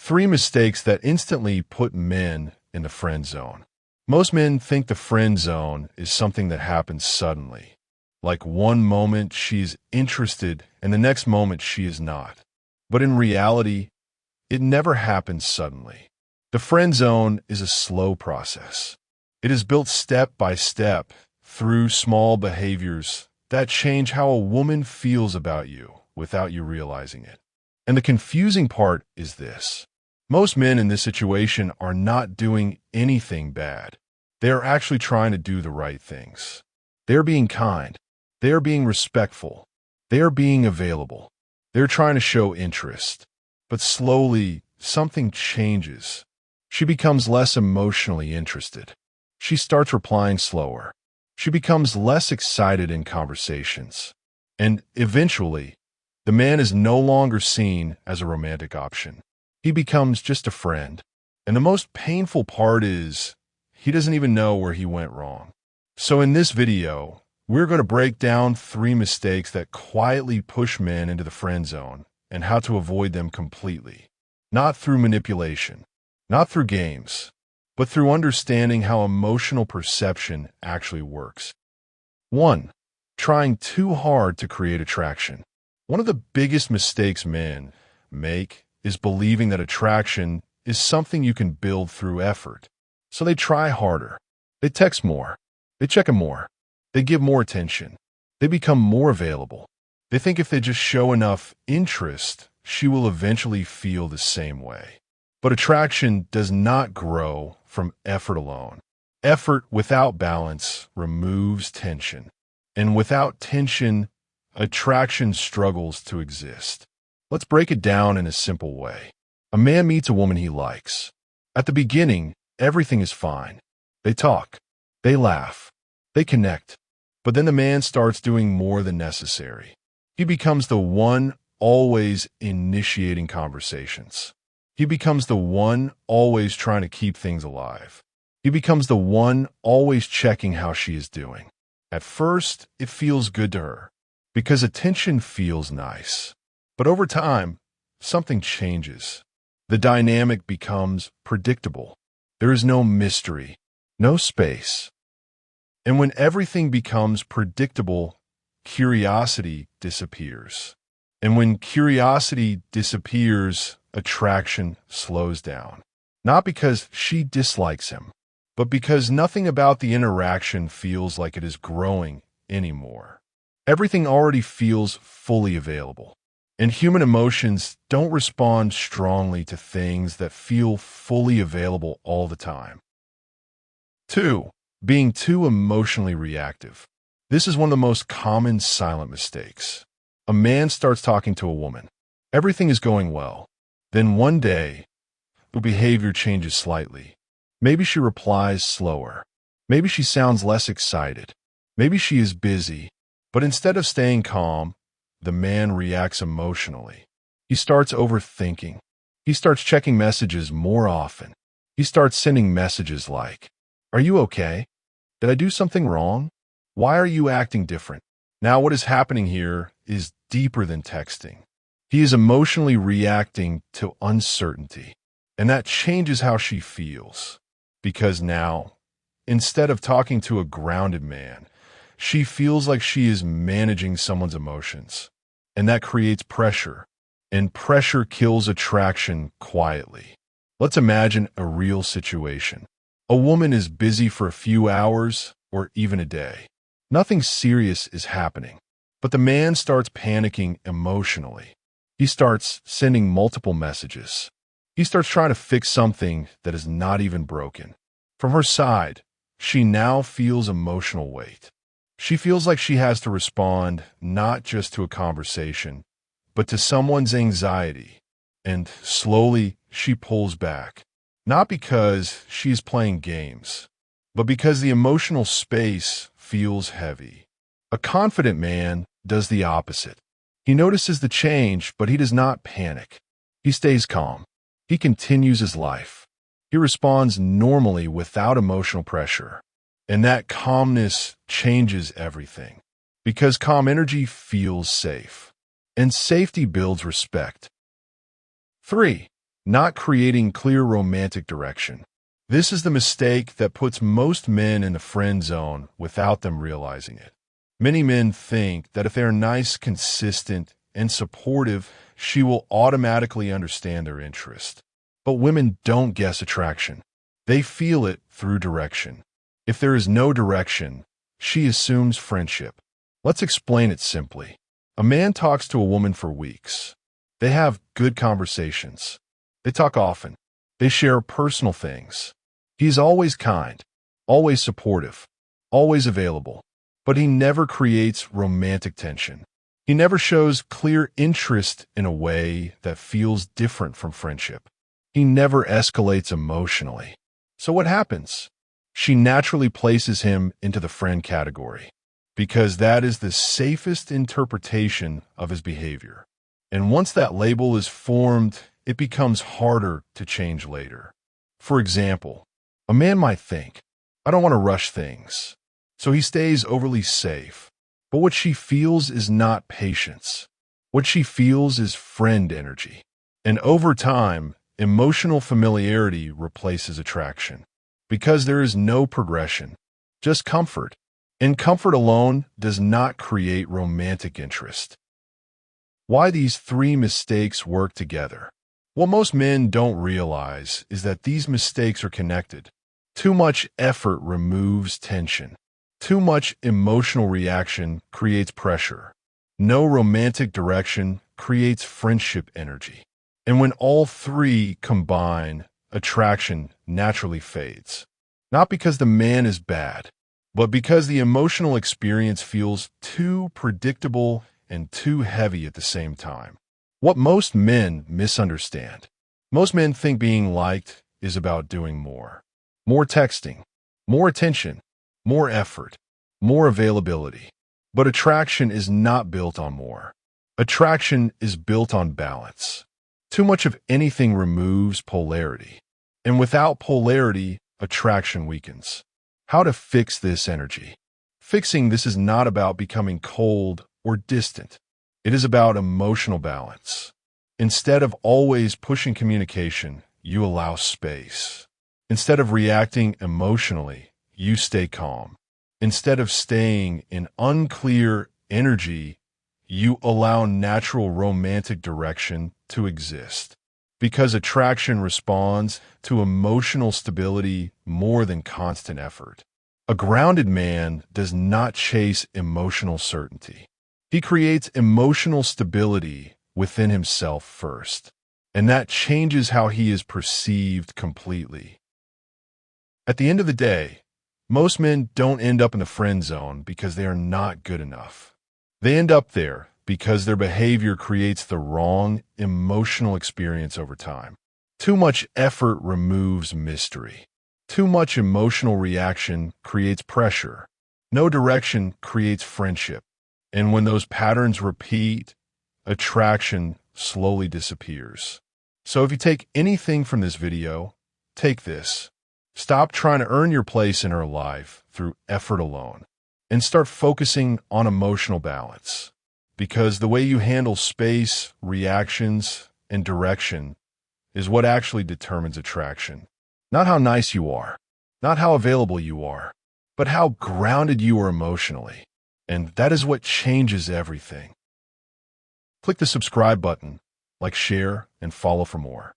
Three mistakes that instantly put men in the friend zone. Most men think the friend zone is something that happens suddenly. Like one moment she's interested and the next moment she is not. But in reality, it never happens suddenly. The friend zone is a slow process. It is built step by step through small behaviors that change how a woman feels about you without you realizing it. And the confusing part is this. Most men in this situation are not doing anything bad. They are actually trying to do the right things. They are being kind. They are being respectful. They are being available. They're trying to show interest. But slowly, something changes. She becomes less emotionally interested. She starts replying slower. She becomes less excited in conversations. And eventually, the man is no longer seen as a romantic option. He becomes just a friend. And the most painful part is, he doesn't even know where he went wrong. So in this video, we're going to break down 3 mistakes that quietly push men into the friend zone and how to avoid them completely. Not through manipulation, not through games, but through understanding how emotional perception actually works. 1. Trying too hard to create attraction. One of the biggest mistakes men make is believing that attraction is something you can build through effort. So they try harder. They text more. They check in more. They give more attention. They become more available. They think if they just show enough interest, she will eventually feel the same way. But attraction does not grow from effort alone. Effort without balance removes tension. And without tension, attraction struggles to exist. Let's break it down in a simple way. A man meets a woman he likes. At the beginning, everything is fine. They talk. They laugh. They connect. But then the man starts doing more than necessary. He becomes the one always initiating conversations. He becomes the one always trying to keep things alive. He becomes the one always checking how she is doing. At first, it feels good to her, because attention feels nice. But over time, something changes. The dynamic becomes predictable. There is no mystery, no space. And when everything becomes predictable, curiosity disappears. And when curiosity disappears, attraction slows down. Not because she dislikes him, but because nothing about the interaction feels like it is growing anymore. Everything already feels fully available. And human emotions don't respond strongly to things that feel fully available all the time. 2. Being too emotionally reactive. This is one of the most common silent mistakes. A man starts talking to a woman. Everything is going well. Then one day, the behavior changes slightly. Maybe she replies slower. Maybe she sounds less excited. Maybe she is busy. But instead of staying calm, the man reacts emotionally. He starts overthinking. He starts checking messages more often. He starts sending messages like, "Are you okay? Did I do something wrong? Why are you acting different?" Now, what is happening here is deeper than texting. He is emotionally reacting to uncertainty, and that changes how she feels. Because now, instead of talking to a grounded man, she feels like she is managing someone's emotions. And that creates pressure. And pressure kills attraction quietly. Let's imagine a real situation. A woman is busy for a few hours or even a day. Nothing serious is happening. But the man starts panicking emotionally. He starts sending multiple messages. He starts trying to fix something that is not even broken. From her side, she now feels emotional weight. She feels like she has to respond not just to a conversation, but to someone's anxiety. And slowly, she pulls back. Not because she's playing games, but because the emotional space feels heavy. A confident man does the opposite. He notices the change, but he does not panic. He stays calm. He continues his life. He responds normally without emotional pressure. And that calmness changes everything. Because calm energy feels safe. And safety builds respect. 3. not creating clear romantic direction. This is the mistake that puts most men in the friend zone without them realizing it. Many men think that if they are nice, consistent, and supportive, she will automatically understand their interest. But women don't guess attraction. They feel it through direction. If there is no direction, she assumes friendship. Let's explain it simply. A man talks to a woman for weeks. They have good conversations. They talk often. They share personal things. He's always kind, always supportive, always available. But he never creates romantic tension. He never shows clear interest in a way that feels different from friendship. He never escalates emotionally. So what happens? She naturally places him into the friend category, because that is the safest interpretation of his behavior. And once that label is formed, it becomes harder to change later. For example, a man might think, I don't want to rush things. So he stays overly safe. But what she feels is not patience. What she feels is friend energy. And over time, emotional familiarity replaces attraction. Because there is no progression, just comfort. And comfort alone does not create romantic interest. Why these three mistakes work together? What most men don't realize is that these mistakes are connected. Too much effort removes tension. Too much emotional reaction creates pressure. No romantic direction creates friendship energy. And when all three combine, attraction naturally fades. Not because the man is bad, but because the emotional experience feels too predictable and too heavy at the same time. What most men misunderstand. Most men think being liked is about doing more. More texting, more attention, more effort, more availability. But attraction is not built on more. Attraction is built on balance. Too much of anything removes polarity. And without polarity, attraction weakens. How to fix this energy? Fixing this is not about becoming cold or distant. It is about emotional balance. Instead of always pushing communication, you allow space. Instead of reacting emotionally, you stay calm. Instead of staying in unclear energy, you allow natural romantic direction to exist. Because attraction responds to emotional stability more than constant effort. A grounded man does not chase emotional certainty. He creates emotional stability within himself first, and that changes how he is perceived completely. At the end of the day, most men don't end up in the friend zone because they are not good enough. They end up there because their behavior creates the wrong emotional experience over time. Too much effort removes mystery. Too much emotional reaction creates pressure. No direction creates friendship. And when those patterns repeat, attraction slowly disappears. So if you take anything from this video, take this. Stop trying to earn your place in her life through effort alone, and start focusing on emotional balance. Because the way you handle space, reactions, and direction is what actually determines attraction. Not how nice you are, not how available you are, but how grounded you are emotionally. And that is what changes everything. Click the subscribe button, like, share, and follow for more.